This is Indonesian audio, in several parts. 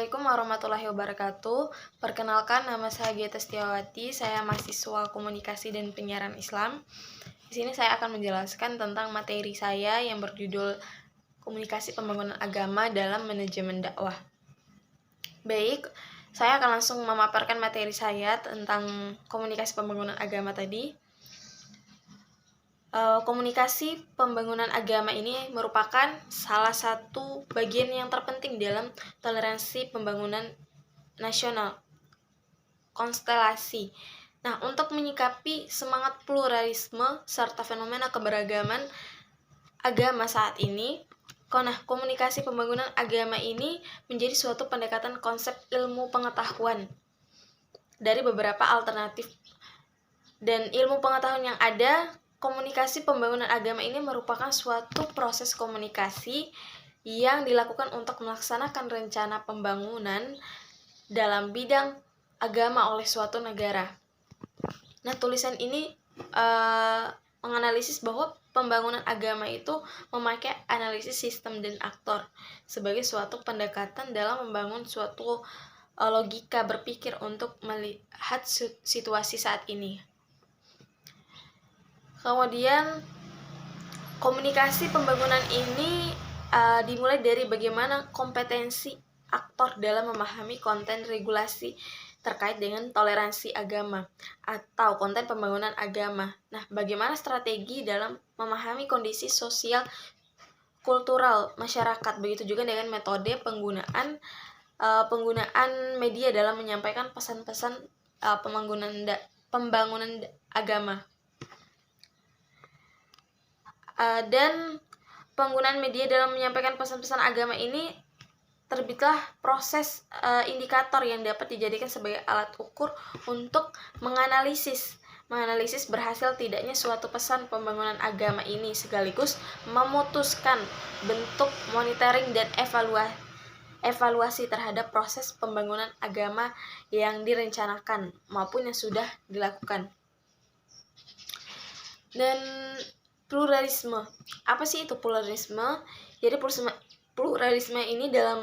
Assalamualaikum warahmatullahi wabarakatuh. Perkenalkan, nama saya Gita Setiawati. Saya mahasiswa Komunikasi dan Penyiaran Islam. Di sini saya akan menjelaskan tentang materi saya yang berjudul Komunikasi Pembangunan Agama dalam Manajemen Dakwah. Baik, saya akan langsung memaparkan materi saya tentang komunikasi pembangunan agama tadi. Komunikasi pembangunan agama ini merupakan salah satu bagian yang terpenting dalam toleransi pembangunan nasional, konstelasi. Nah, untuk menyikapi semangat pluralisme serta fenomena keberagaman agama saat ini, komunikasi pembangunan agama ini menjadi suatu pendekatan konsep ilmu pengetahuan dari beberapa alternatif. Dan ilmu pengetahuan yang ada, komunikasi pembangunan agama ini merupakan suatu proses komunikasi yang dilakukan untuk melaksanakan rencana pembangunan dalam bidang agama oleh suatu negara. Nah, tulisan ini menganalisis bahwa pembangunan agama itu memakai analisis sistem dan aktor sebagai suatu pendekatan dalam membangun suatu logika berpikir untuk melihat situasi saat ini. Kemudian komunikasi pembangunan ini dimulai dari bagaimana kompetensi aktor dalam memahami konten regulasi terkait dengan toleransi agama atau konten pembangunan agama. Nah, bagaimana strategi dalam memahami kondisi sosial kultural masyarakat, begitu juga dengan metode penggunaan media dalam menyampaikan pesan-pesan pembangunan agama. Dan penggunaan media dalam menyampaikan pesan-pesan agama ini terbitlah proses indikator yang dapat dijadikan sebagai alat ukur untuk menganalisis berhasil tidaknya suatu pesan pembangunan agama ini, sekaligus memutuskan bentuk monitoring dan evaluasi terhadap proses pembangunan agama yang direncanakan maupun yang sudah dilakukan. Dan pluralisme. Apa sih itu pluralisme? Jadi pluralisme ini dalam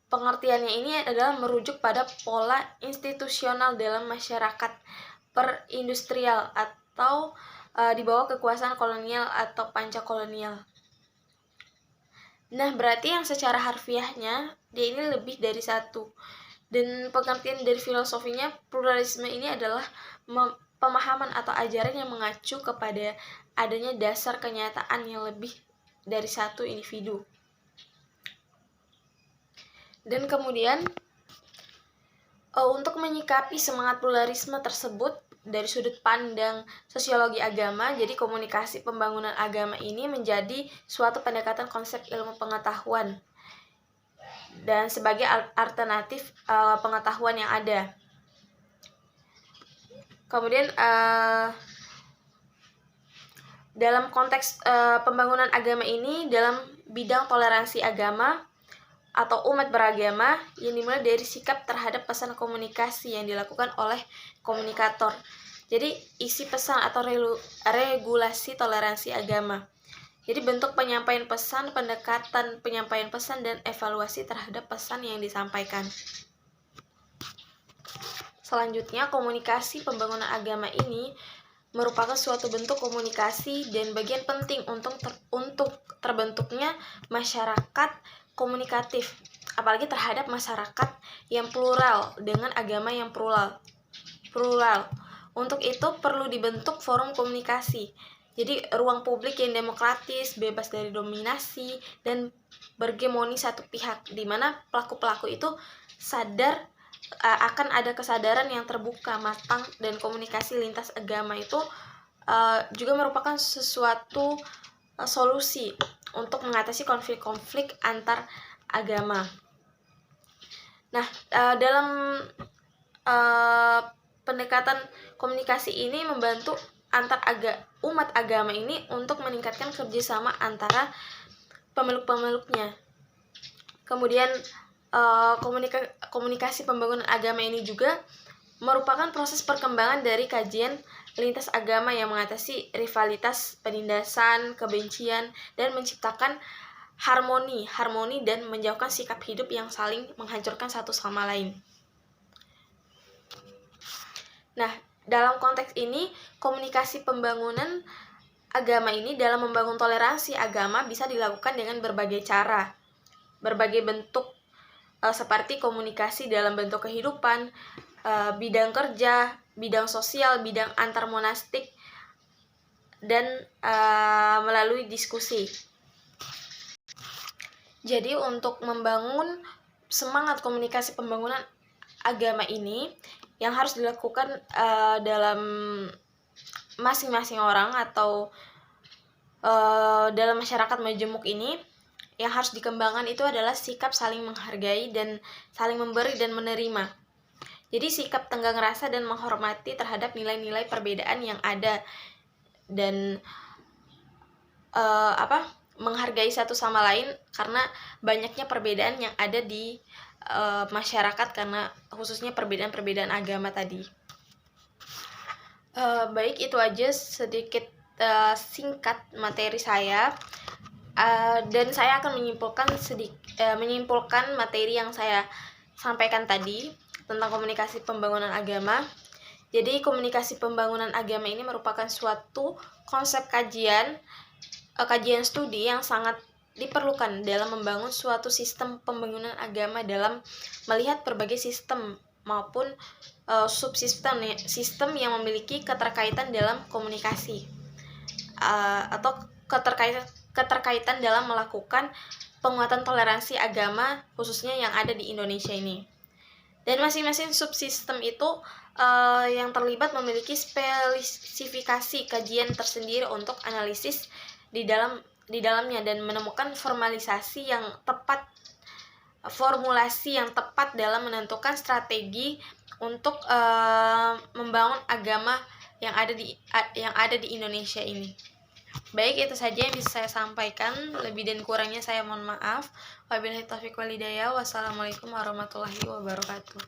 pengertiannya ini adalah merujuk pada pola institusional dalam masyarakat perindustrial atau di bawah kekuasaan kolonial atau panca-kolonial. Nah, berarti yang secara harfiahnya dia ini lebih dari satu. Dan pengertian dari filosofinya, pluralisme ini adalah pemahaman atau ajaran yang mengacu kepada adanya dasar kenyataan yang lebih dari satu individu. Dan kemudian untuk menyikapi semangat pluralisme tersebut dari sudut pandang sosiologi agama, jadi komunikasi pembangunan agama ini menjadi suatu pendekatan konsep ilmu pengetahuan dan sebagai alternatif pengetahuan yang ada. Kemudian dalam konteks pembangunan agama ini dalam bidang toleransi agama atau umat beragama yang dimulai dari sikap terhadap pesan komunikasi yang dilakukan oleh komunikator. Jadi isi pesan atau regulasi toleransi agama. Jadi bentuk penyampaian pesan, pendekatan penyampaian pesan, dan evaluasi terhadap pesan yang disampaikan. Selanjutnya, komunikasi pembangunan agama ini merupakan suatu bentuk komunikasi dan bagian penting untuk terbentuknya masyarakat komunikatif, apalagi terhadap masyarakat yang plural dengan agama yang plural. Untuk itu perlu dibentuk forum komunikasi. Jadi ruang publik yang demokratis, bebas dari dominasi dan bergemoni satu pihak, di mana pelaku-pelaku itu sadar akan ada kesadaran yang terbuka, matang, dan komunikasi lintas agama itu juga merupakan sesuatu solusi untuk mengatasi konflik-konflik antar agama. Nah, dalam pendekatan komunikasi ini membantu umat agama ini untuk meningkatkan kerjasama antara pemeluk-pemeluknya. Kemudian komunikasi pembangunan agama ini juga merupakan proses perkembangan dari kajian lintas agama yang mengatasi rivalitas, penindasan, kebencian, dan menciptakan harmoni dan menjauhkan sikap hidup yang saling menghancurkan satu sama lain. Nah, dalam konteks ini, komunikasi pembangunan agama ini dalam membangun toleransi agama bisa dilakukan dengan berbagai cara, berbagai bentuk, seperti komunikasi dalam bentuk kehidupan, bidang kerja, bidang sosial, bidang antar monastik, dan melalui diskusi. Jadi untuk membangun semangat komunikasi pembangunan agama ini yang harus dilakukan dalam masing-masing orang atau dalam masyarakat majemuk ini, yang harus dikembangkan itu adalah sikap saling menghargai dan saling memberi dan menerima. Jadi sikap tenggang rasa dan menghormati terhadap nilai-nilai perbedaan yang ada, dan menghargai satu sama lain karena banyaknya perbedaan yang ada di masyarakat, karena khususnya perbedaan-perbedaan agama tadi. Baik, itu aja sedikit singkat materi saya, dan saya akan menyimpulkan materi yang saya sampaikan tadi tentang komunikasi pembangunan agama. Jadi komunikasi pembangunan agama ini merupakan suatu konsep kajian studi yang sangat diperlukan dalam membangun suatu sistem pembangunan agama dalam melihat berbagai sistem maupun sistem yang memiliki keterkaitan dalam komunikasi, atau keterkaitan dalam melakukan penguatan toleransi agama khususnya yang ada di Indonesia ini. Dan masing-masing subsistem itu yang terlibat memiliki spesifikasi kajian tersendiri untuk analisis di dalamnya dan menemukan formulasi yang tepat dalam menentukan strategi untuk membangun agama yang ada di Indonesia ini. Baik, itu saja yang bisa saya sampaikan. Lebih dan kurangnya saya mohon maaf. Wabillahi taufiq wal hidayah. Wassalamualaikum warahmatullahi wabarakatuh.